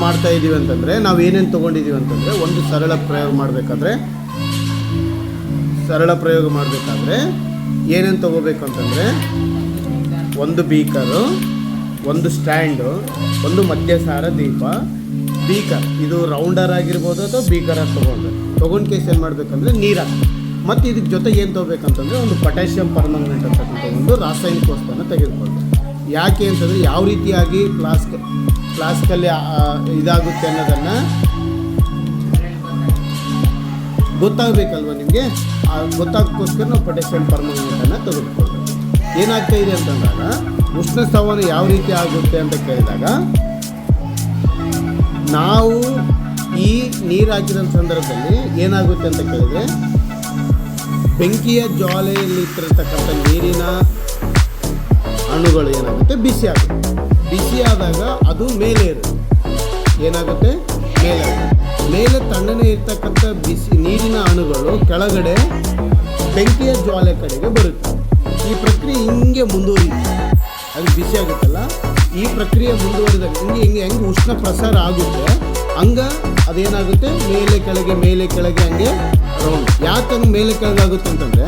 ಮಾಡ್ತಾ ಇದ್ದೀವಿ ಅಂತಂದರೆ ನಾವು ಏನೇನು ತೊಗೊಂಡಿದ್ದೀವಿ ಅಂತಂದರೆ ಒಂದು ಸರಳ ಪ್ರಯೋಗ ಮಾಡಬೇಕಾದ್ರೆ ಏನೇನು ತೊಗೋಬೇಕು ಅಂತಂದರೆ ಒಂದು ಬೀಕರು, ಒಂದು ಸ್ಟ್ಯಾಂಡು, ಒಂದು ಮಧ್ಯಸಾರ ದೀಪ. ಬೀಕರ್ ಇದು ರೌಂಡರ್ ಆಗಿರ್ಬೋದು ಅಥವಾ ಬೀಕರ್ ಆಗಿ ತೊಗೊಂಡು ಕೇಸ್ ಏನು ಮಾಡಬೇಕಂದ್ರೆ ನೀರು ಹಾಕಿ, ಮತ್ತು ಇದಕ್ಕೆ ಜೊತೆಗೆ ಏನು ತೊಗೋಬೇಕಂತಂದರೆ ಒಂದು ಪೊಟ್ಯಾಷಿಯಂ ಪರ್ಮಂಗನೇಟ್ ಅಂತಕ್ಕಂಥ ಒಂದು ರಾಸಾಯನಿಕ ವಸ್ತುವನ್ನು ತೆಗೆದುಕೊಂಡು. ಯಾಕೆ ಅಂತಂದರೆ ಯಾವ ರೀತಿಯಾಗಿ ಫ್ಲಾಸ್ಕಲ್ಲಿ ಇದಾಗುತ್ತೆ ಅನ್ನೋದನ್ನು ಗೊತ್ತಾಗಬೇಕಲ್ವ ನಿಮಗೆ. ಗೊತ್ತಾಗೋಕ್ಕೋಸ್ಕರ ನಾವು ಪೊಟ್ಯಾಷಿಯಂ ಪರ್ಮಂಗನೇಟನ್ನು ತೆಗೆದುಕೊಳ್ಬೇಕು. ಏನಾಗ್ತಾ ಇದೆ ಅಂತಂದಾಗ ಉಷ್ಣ ಸಂವಹನ ಯಾವ ರೀತಿ ಆಗುತ್ತೆ ಅಂತ ಕೇಳಿದಾಗ, ನಾವು ಈ ನೀರು ಹಾಕಿದ ಸಂದರ್ಭದಲ್ಲಿ ಏನಾಗುತ್ತೆ ಅಂತ ಕೇಳಿದರೆ, ಬೆಂಕಿಯ ಜ್ವಾಲೆಯಲ್ಲಿ ಇಟ್ಟಿರ್ತಕ್ಕಂಥ ನೀರಿನ ಅಣುಗಳು ಏನಾಗುತ್ತೆ ಬಿಸಿ ಆಗುತ್ತೆ. ಬಿಸಿ ಆದಾಗ ಅದು ಮೇಲೆ ಇರುತ್ತೆ, ಏನಾಗುತ್ತೆ ಮೇಲೆ ತಣ್ಣನೆ ಇರ್ತಕ್ಕಂಥ ಬಿಸಿ ನೀರಿನ ಅಣುಗಳು ಕೆಳಗಡೆ ಬೆಂಕಿಯ ಜ್ವಾಲೆ ಕಡೆಗೆ ಬರುತ್ತೆ. ಈ ಪ್ರಕ್ರಿಯೆ ಹಿಂಗೆ ಮುಂದುವರಿಯುತ್ತೆ. ಅದು ಬಿಸಿ ಆಗುತ್ತಲ್ಲ, ಈ ಪ್ರಕ್ರಿಯೆ ಮುಂದುವರಿದಾಗ ಹೆಂಗೆ ಉಷ್ಣ ಪ್ರಸಾರ ಆಗುತ್ತೆ, ಹಂಗೆ ಅದೇನಾಗುತ್ತೆ ಮೇಲೆ ಕೆಳಗೆ ಹಂಗೆ ರೌಂಡ್. ಯಾಕೆ ಹಂಗೆ ಮೇಲೆ ಕೆಳಗೆ ಆಗುತ್ತೆ ಅಂತಂದರೆ,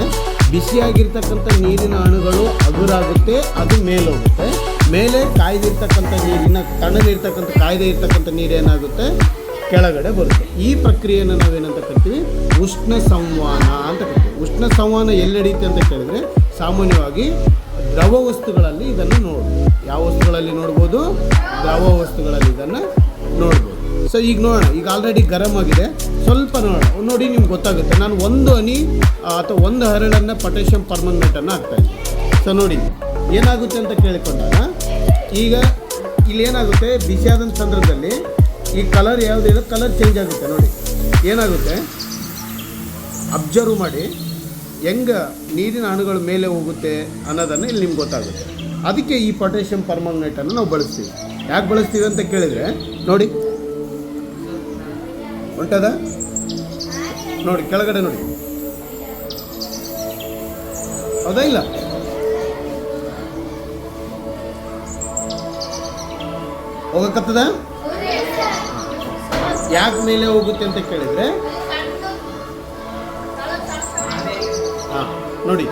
ಬಿಸಿಯಾಗಿರ್ತಕ್ಕಂಥ ನೀರಿನ ಅಣುಗಳು ಹಗುರಾಗುತ್ತೆ, ಅದು ಮೇಲೆ ಹೋಗುತ್ತೆ. ಮೇಲೆ ಕಾಯ್ದಿರ್ತಕ್ಕಂಥ ತಣ್ಣನಿರ್ತಕ್ಕಂಥ ಕಾಯ್ದೆ ಇರ್ತಕ್ಕಂಥ ನೀರು ಏನಾಗುತ್ತೆ ಕೆಳಗಡೆ ಬರುತ್ತೆ. ಈ ಪ್ರಕ್ರಿಯೆಯನ್ನು ನಾವೇನಂತ ಕರಿತೀವಿ, ಉಷ್ಣ ಸಂವಹನ ಅಂತ ಕರಿತೀವಿ. ಉಷ್ಣ ಸಂವಹನ ಎಲ್ಲಿ ನಡೆಯುತ್ತೆ ಅಂತ ಕೇಳಿದರೆ, ಸಾಮಾನ್ಯವಾಗಿ ದ್ರವ ವಸ್ತುಗಳಲ್ಲಿ ಇದನ್ನು ನೋಡ್ಬೋದು. ಯಾವ ವಸ್ತುಗಳಲ್ಲಿ ನೋಡ್ಬೋದು? ದ್ರವ ವಸ್ತುಗಳಲ್ಲಿ ಇದನ್ನು ನೋಡ್ಬೋದು. ಸೊ ಈಗ ನೋಡೋಣ, ಈಗ ಆಲ್ರೆಡಿ ಗರಮ್ ಆಗಿದೆ, ಸ್ವಲ್ಪ ನೋಡಿ ನಿಮ್ಗೆ ಗೊತ್ತಾಗುತ್ತೆ. ನಾನು ಒಂದು ಹನಿ ಅಥವಾ ಒಂದು ಹರಳನ್ನು ಪೊಟ್ಯಾಷಿಯಂ ಪರ್ಮಂಗನೇಟನ್ನು ಹಾಕ್ತಾಯಿದ್ದೆ. ಸೊ ನೋಡಿ ಏನಾಗುತ್ತೆ ಅಂತ ಕೇಳಿಕೊಂಡಾಗ, ಈಗ ಇಲ್ಲಿ ಏನಾಗುತ್ತೆ, ಬಿಸಿಯಾದ ಸಂದರ್ಭದಲ್ಲಿ ಈ ಕಲರ್ ಯಾವುದಿದೆ ಕಲರ್ ಚೇಂಜ್ ಆಗುತ್ತೆ. ನೋಡಿ ಏನಾಗುತ್ತೆ, ಅಬ್ಸರ್ವ್ ಮಾಡಿ ಹೆಂಗೆ ನೀರಿನ ಅಣುಗಳು ಮೇಲೆ ಹೋಗುತ್ತೆ ಅನ್ನೋದನ್ನು ಇಲ್ಲಿ ನಿಮ್ಗೆ ಗೊತ್ತಾಗುತ್ತೆ. ಅದಕ್ಕೆ ಈ ಪೊಟ್ಯಾಷಿಯಂ ಪರ್ಮಂಗನೇಟನ್ನು ನಾವು ಬಳಸ್ತೀವಿ. ಯಾಕೆ ಬಳಸ್ತೀವಿ ಅಂತ ಕೇಳಿದರೆ, ನೋಡಿ ಹೊಂಟದ ನೋಡಿ ಕೆಳಗಡೆ ನೋಡಿ, ಹೌದಾ ಇಲ್ಲ? ಹೋಗಕ್ಕತ್ತದ? ಯಾಕೆ ಮೇಲೆ ಹೋಗುತ್ತೆ ಅಂತ ಕೇಳಿದರೆ, ನೋಡಿ